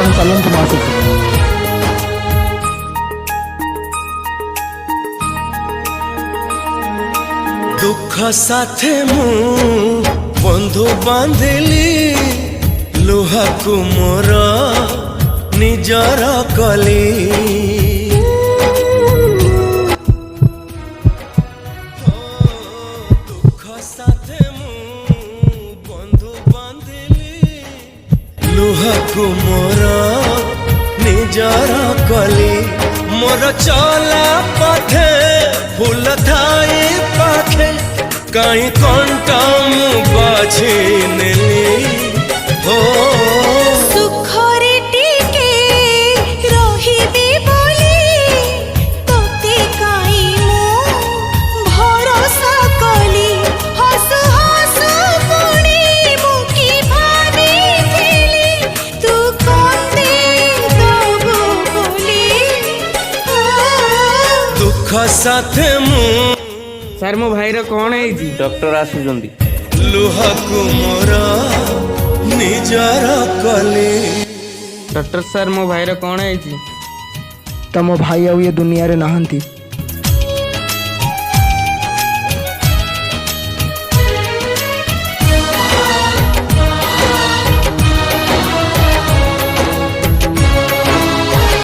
ଆପଣ ଚାଲନ୍ତୁ ମୋ ସହିତ। दुख साथे मु बंधु बांधिली लुहा को मोर निजर कली दुख साथे मु बंधु बांधिली लुहा को मोर निजर कली मोर चला पथे फूल थाई पाखे कहीं कंटा मु बाझे नेली हो सुखरे टिके रहिबी बोली तोते काई मु भरोसा कली हसु हसु पुणी मु की भाबिथिली तू कंदे दबो बोली दुख साथे मु सर मो भाई कौन है डॉक्टर आसुचंदी लुहा को मोर निजर कली डॉक्टर सर मो भाई कौन है तम भाई आउ ये दुनिया रे नहांती।